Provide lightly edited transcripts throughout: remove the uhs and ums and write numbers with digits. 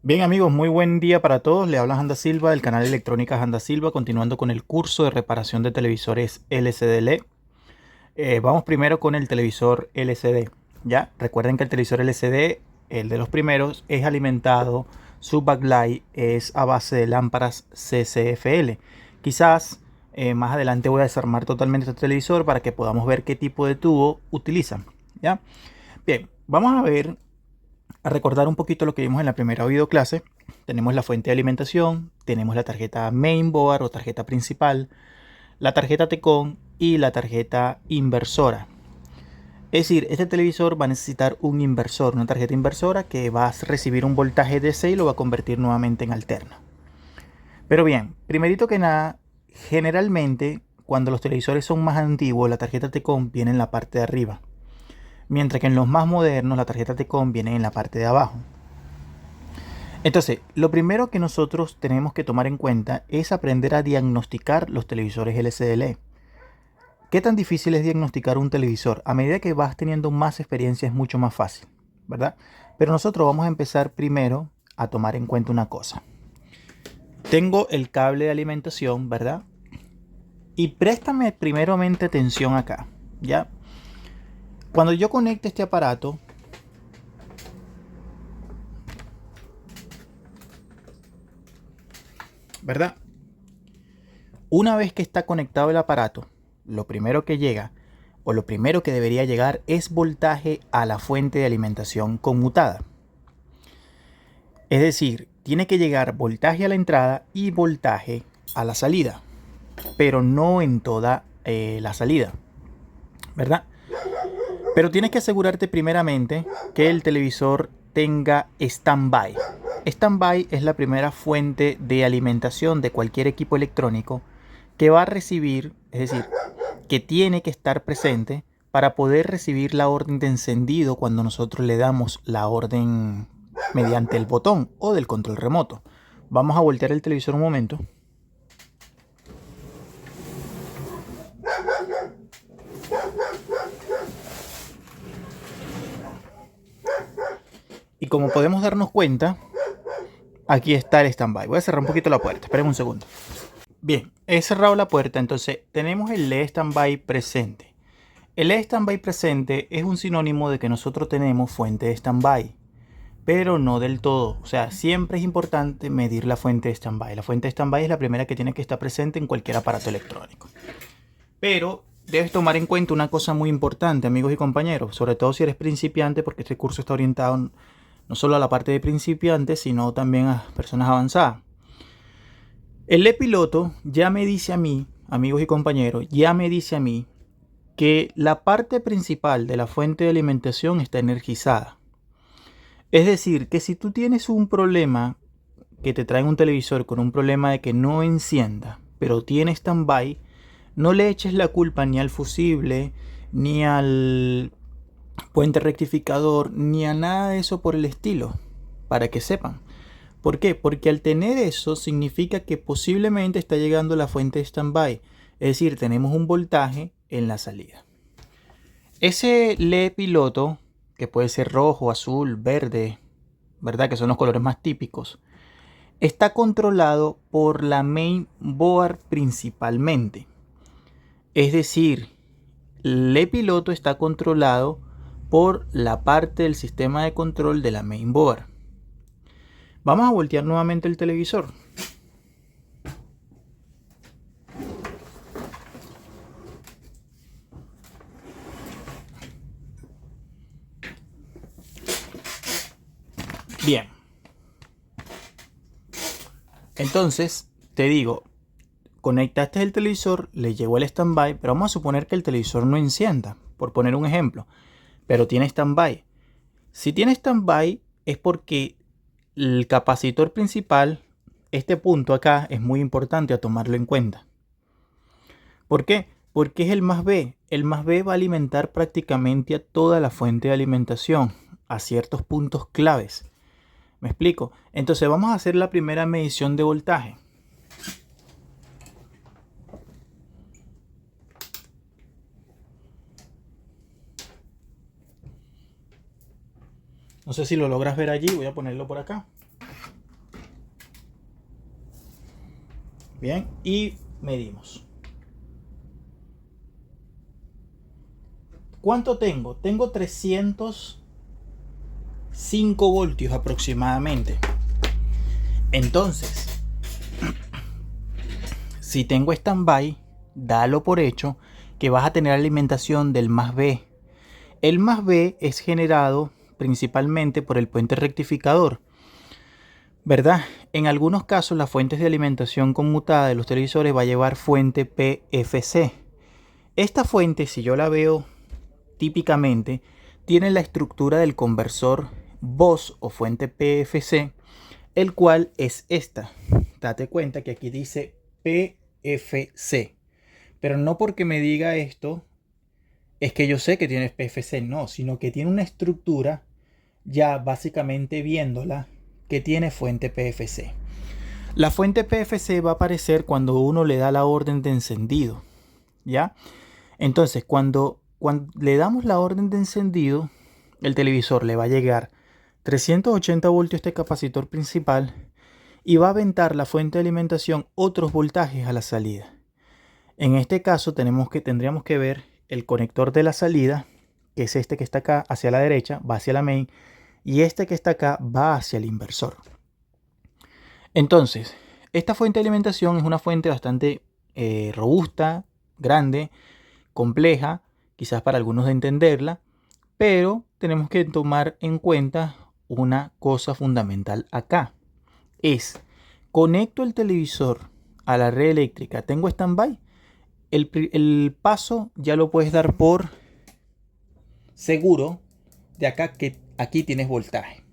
Bien amigos, muy buen día para todos. Le habla Anda Silva del canal Electrónicas Anda Silva, continuando con el curso de reparación de televisores LCD LED. Vamos primero con el televisor LCD. Ya, recuerden que el televisor LCD, el de los primeros, es alimentado, su backlight es a base de lámparas CCFL. Quizás más adelante voy a desarmar totalmente este televisor para que podamos ver qué tipo de tubo utilizan. ¿Ya? Bien, vamos a recordar un poquito lo que vimos en la primera videoclase. Tenemos la fuente de alimentación, tenemos la tarjeta mainboard o tarjeta principal, la tarjeta TECON y la tarjeta inversora. Es decir, este televisor va a necesitar un inversor, una tarjeta inversora que va a recibir un voltaje DC y lo va a convertir nuevamente en alterno. Pero bien, primerito que nada, generalmente cuando los televisores son más antiguos, la tarjeta TECON viene en la parte de arriba, mientras que en los más modernos la tarjeta TECON viene en la parte de abajo. Entonces, lo primero que nosotros tenemos que tomar en cuenta es aprender a diagnosticar los televisores LCD. ¿Qué tan difícil es diagnosticar un televisor? A medida que vas teniendo más experiencia es mucho más fácil, ¿verdad? Pero nosotros vamos a empezar primero a tomar en cuenta una cosa. Tengo el cable de alimentación, ¿verdad? Y préstame primeramente atención acá, ¿ya? Cuando yo conecte este aparato, ¿verdad? Una vez que está conectado el aparato, lo primero que llega o lo primero que debería llegar es voltaje a la fuente de alimentación conmutada. Es decir, tiene que llegar voltaje a la entrada y voltaje a la salida, pero no en toda la salida, ¿verdad? Pero tienes que asegurarte primeramente que el televisor tenga standby. Standby es la primera fuente de alimentación de cualquier equipo electrónico que va a recibir, es decir, que tiene que estar presente para poder recibir la orden de encendido cuando nosotros le damos la orden mediante el botón o del control remoto. Vamos a voltear el televisor un momento. Y como podemos darnos cuenta, aquí está el standby. Voy a cerrar un poquito la puerta, esperen un segundo. Bien, he cerrado la puerta, entonces tenemos el LED standby presente. El LED standby presente es un sinónimo de que nosotros tenemos fuente de standby, pero no del todo. O sea, siempre es importante medir la fuente de standby. La fuente de standby es la primera que tiene que estar presente en cualquier aparato electrónico. Pero debes tomar en cuenta una cosa muy importante, amigos y compañeros, sobre todo si eres principiante, porque este curso está orientado no solo a la parte de principiantes, sino también a personas avanzadas. El e-piloto ya me dice a mí, amigos y compañeros, ya me dice a mí que la parte principal de la fuente de alimentación está energizada. Es decir, que si tú tienes un problema, que te traen un televisor con un problema de que no encienda, pero tiene standby, no le eches la culpa ni al fusible, ni al puente rectificador, ni a nada de eso por el estilo, para que sepan. ¿Por qué? Porque al tener eso significa que posiblemente está llegando la fuente de standby, es decir, tenemos un voltaje en la salida. Ese LED piloto, que puede ser rojo, azul, verde, ¿verdad? Que son los colores más típicos, está controlado por la mainboard principalmente. Es decir, el piloto está controlado por la parte del sistema de control de la mainboard. Vamos a voltear nuevamente el televisor. Bien. Entonces, te digo, conectaste el televisor, le llegó el standby, pero vamos a suponer que el televisor no encienda, por poner un ejemplo, pero tiene standby. Si tiene standby es porque el capacitor principal, este punto acá, es muy importante a tomarlo en cuenta. ¿Por qué? Porque es el más B. El más B va a alimentar prácticamente a toda la fuente de alimentación, a ciertos puntos claves. ¿Me explico? Entonces vamos a hacer la primera medición de voltaje. No sé si lo logras ver allí, voy a ponerlo por acá. Bien, y medimos. ¿Cuánto tengo? Tengo 305 voltios aproximadamente. Entonces, si tengo standby, dalo por hecho que vas a tener alimentación del más B. El más B es generado principalmente por el puente rectificador, ¿verdad? En algunos casos las fuentes de alimentación conmutada de los televisores va a llevar fuente PFC. Esta fuente, si yo la veo típicamente, tiene la estructura del conversor VOS o fuente PFC, el cual es esta. Date cuenta que aquí dice PFC, pero no porque me diga esto es que yo sé que tiene PFC, no, sino que tiene una estructura ya básicamente viéndola que tiene fuente PFC. La fuente PFC va a aparecer cuando uno le da la orden de encendido, ¿ya? Entonces, cuando le damos la orden de encendido, el televisor le va a llegar 380 voltios este capacitor principal y va a aventar la fuente de alimentación otros voltajes a la salida. En este caso tendríamos que ver el conector de la salida, que es este que está acá hacia la derecha, va hacia la main, y este que está acá va hacia el inversor. Entonces, esta fuente de alimentación es una fuente bastante robusta, grande, compleja, quizás para algunos de entenderla, pero tenemos que tomar en cuenta una cosa fundamental acá. Conecto el televisor a la red eléctrica, tengo standby. El paso ya lo puedes dar por seguro de acá que aquí tienes voltaje.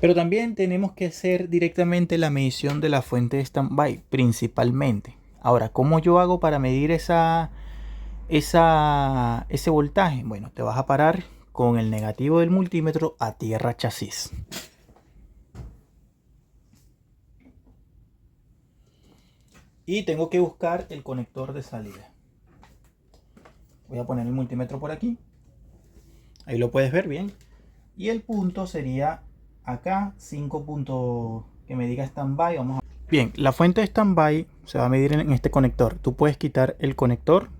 Pero también tenemos que hacer directamente la medición de la fuente de standby, principalmente. Ahora, ¿cómo yo hago para medir ese voltaje? Bueno, te vas a parar con el negativo del multímetro a tierra chasis. Y tengo que buscar el conector de salida. Voy a poner el multímetro por aquí. Ahí lo puedes ver bien. Y el punto sería acá, 5 puntos que me diga standby. Vamos a... Bien, la fuente de standby se va a medir en este conector. Tú puedes quitar el conector.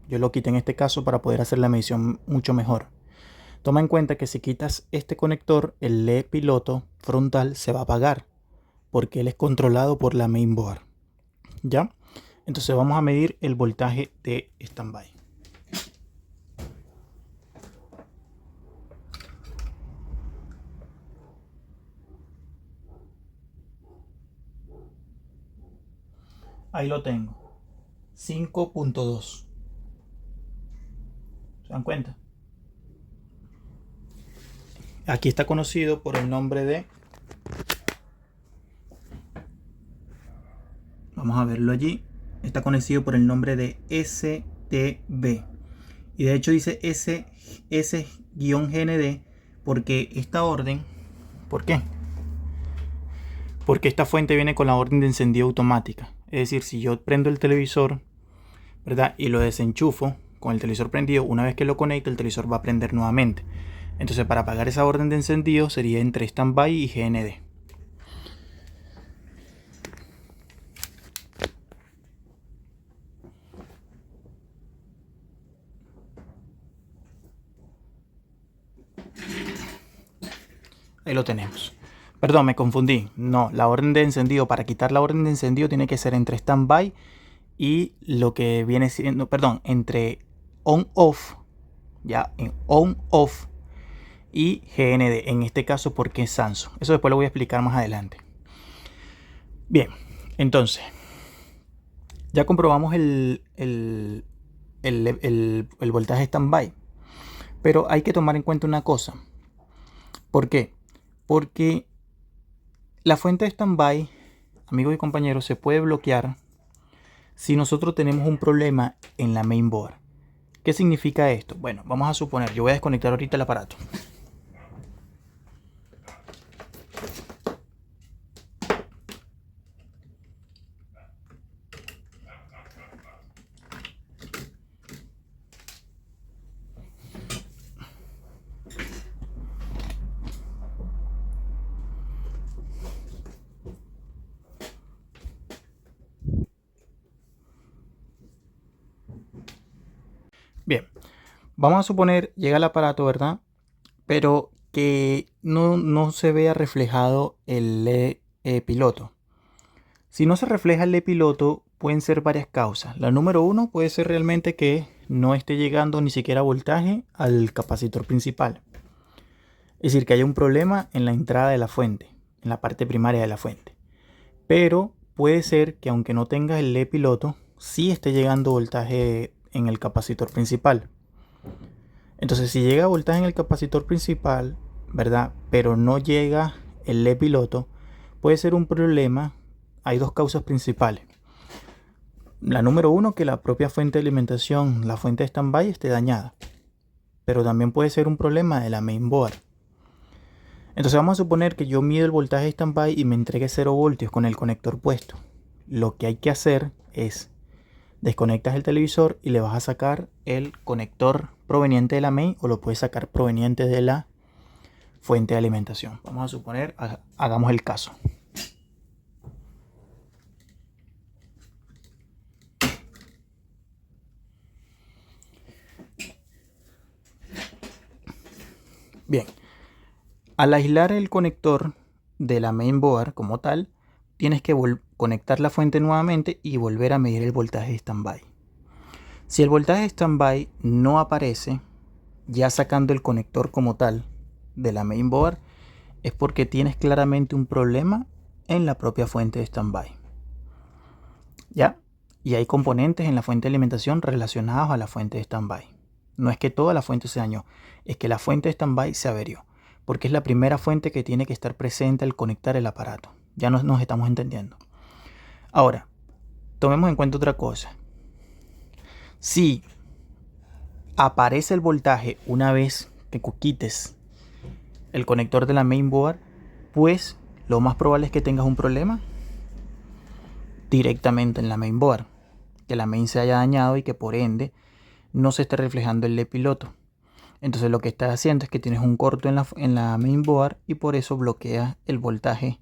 Yo lo quité en este caso para poder hacer la medición mucho mejor. Toma en cuenta que si quitas este conector, el LED piloto frontal se va a apagar porque él es controlado por la mainboard. ¿Ya? Entonces vamos a medir el voltaje de standby. Ahí lo tengo. 5.2. ¿Se dan cuenta? Aquí está conocido por el nombre de... Vamos a verlo allí. Está conocido por el nombre de STB. Y de hecho dice S-GND porque esta orden... ¿Por qué? Porque esta fuente viene con la orden de encendido automática. Es decir, si yo prendo el televisor, ¿verdad? Y lo desenchufo con el televisor prendido, una vez que lo conecte, el televisor va a prender nuevamente. Entonces, para apagar esa orden de encendido sería entre standby y GND. Ahí lo tenemos. Perdón, me confundí. No, la orden de encendido, para quitar la orden de encendido tiene que ser entre standby y lo que viene siendo, perdón, entre on-off, ya, en on-off y GND, en este caso porque es Samsung. Eso después lo voy a explicar más adelante. Bien, entonces, ya comprobamos el voltaje standby, pero hay que tomar en cuenta una cosa. ¿Por qué? Porque la fuente de standby, amigos y compañeros, se puede bloquear si nosotros tenemos un problema en la mainboard. ¿Qué significa esto? Bueno, vamos a suponer, yo voy a desconectar ahorita el aparato. Vamos a suponer, llega el aparato, ¿verdad? Pero que no se vea reflejado el LED piloto. Si no se refleja el LED piloto, pueden ser varias causas. La número uno puede ser realmente que no esté llegando ni siquiera voltaje al capacitor principal. Es decir, que haya un problema en la entrada de la fuente, en la parte primaria de la fuente. Pero puede ser que aunque no tengas el LED piloto, sí esté llegando voltaje en el capacitor principal. Entonces, si llega voltaje en el capacitor principal, ¿verdad? Pero no llega el LED piloto, puede ser un problema. Hay dos causas principales. La número uno, que la propia fuente de alimentación, la fuente de standby, esté dañada. Pero también puede ser un problema de la mainboard. Entonces vamos a suponer que yo mido el voltaje de standby y me entregue 0 voltios con el conector puesto. Lo que hay que hacer es desconectas el televisor y le vas a sacar el conector proveniente de la main, o lo puedes sacar proveniente de la fuente de alimentación. Vamos a suponer, hagamos el caso. Bien, al aislar el conector de la mainboard como tal, tienes que conectar la fuente nuevamente y volver a medir el voltaje de standby. Si el voltaje de standby no aparece, ya sacando el conector como tal de la mainboard, es porque tienes claramente un problema en la propia fuente de standby. ¿Ya? Y hay componentes en la fuente de alimentación relacionados a la fuente de standby. No es que toda la fuente se dañó, es que la fuente de standby se averió, porque es la primera fuente que tiene que estar presente al conectar el aparato. Ya nos estamos entendiendo. Ahora, tomemos en cuenta otra cosa. Si aparece el voltaje una vez que quites el conector de la mainboard, pues lo más probable es que tengas un problema directamente en la mainboard, que la main se haya dañado y que por ende no se esté reflejando el LED piloto. Entonces lo que estás haciendo es que tienes un corto en la mainboard y por eso bloquea el voltaje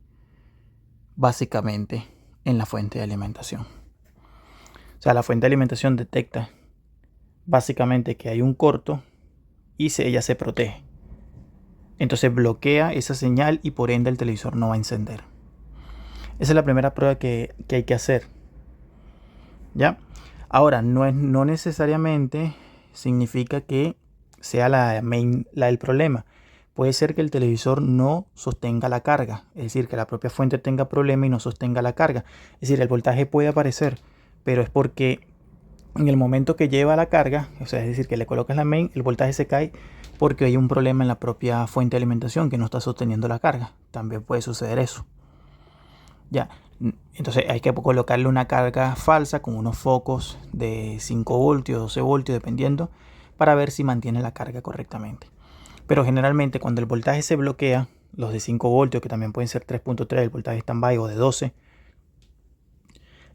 básicamente en la fuente de alimentación. O sea, la fuente de alimentación detecta básicamente que hay un corto y ella se protege. Entonces bloquea esa señal y por ende el televisor no va a encender. Esa es la primera prueba que hay que hacer. ¿Ya? Ahora, no necesariamente significa que sea el problema. Puede ser que el televisor no sostenga la carga, es decir, que la propia fuente tenga problema y no sostenga la carga. Es decir, el voltaje puede aparecer, pero es porque en el momento que lleva la carga, o sea, es decir, que le colocas la main, el voltaje se cae porque hay un problema en la propia fuente de alimentación que no está sosteniendo la carga. También puede suceder eso. Ya, entonces hay que colocarle una carga falsa con unos focos de 5 voltios, 12 voltios, dependiendo, para ver si mantiene la carga correctamente. Pero generalmente cuando el voltaje se bloquea, los de 5 voltios, que también pueden ser 3.3, el voltaje standby, o de 12,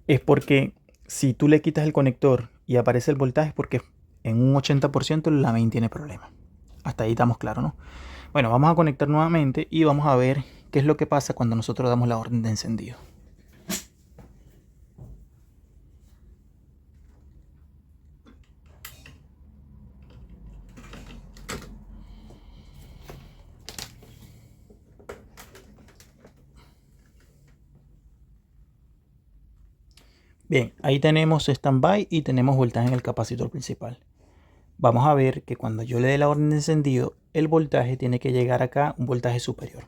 es porque si tú le quitas el conector y aparece el voltaje, es porque en un 80% la main tiene problemas. Hasta ahí estamos claros, ¿no? Bueno, vamos a conectar nuevamente y vamos a ver qué es lo que pasa cuando nosotros damos la orden de encendido. Bien, ahí tenemos standby y tenemos voltaje en el capacitor principal. Vamos a ver que cuando yo le dé la orden de encendido, el voltaje tiene que llegar acá, un voltaje superior.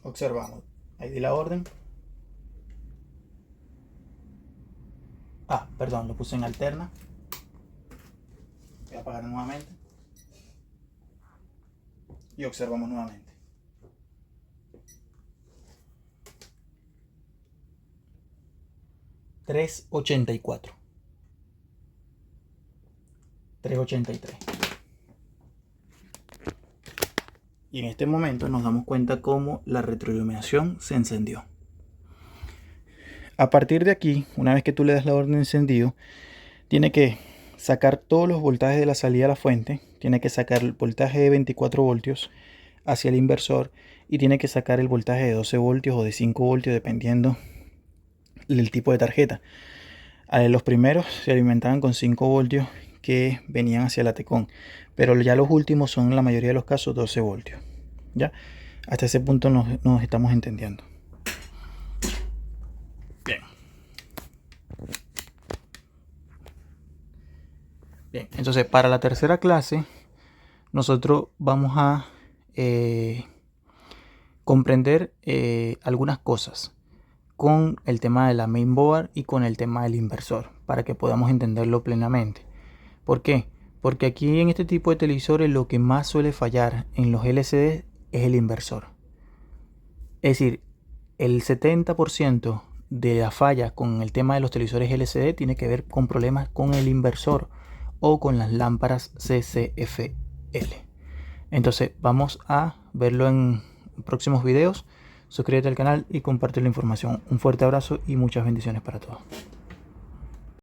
Observamos, ahí di la orden. Perdón, lo puse en alterna. Voy a apagar nuevamente. Y observamos nuevamente. $3.84. 3.83. Y en este momento nos damos cuenta cómo la retroiluminación se encendió. A partir de aquí, una vez que tú le das la orden de encendido, tiene que sacar todos los voltajes de la salida a la fuente, tiene que sacar el voltaje de 24 voltios hacia el inversor y tiene que sacar el voltaje de 12 voltios o de 5 voltios dependiendo del tipo de tarjeta. Los primeros se alimentaban con 5 voltios que venían hacia la Tecon, pero ya los últimos son en la mayoría de los casos 12 voltios. ¿Ya? Hasta ese punto nos estamos entendiendo. Bien. Bien, entonces para la tercera clase nosotros vamos a comprender algunas cosas con el tema de la mainboard y con el tema del inversor para que podamos entenderlo plenamente. ¿Por qué? Porque aquí en este tipo de televisores lo que más suele fallar en los LCD es el inversor. Es decir, el 70% de la falla con el tema de los televisores LCD tiene que ver con problemas con el inversor o con las lámparas CCFL. Entonces vamos a verlo en próximos videos. Suscríbete al canal y comparte la información. Un fuerte abrazo y muchas bendiciones para todos.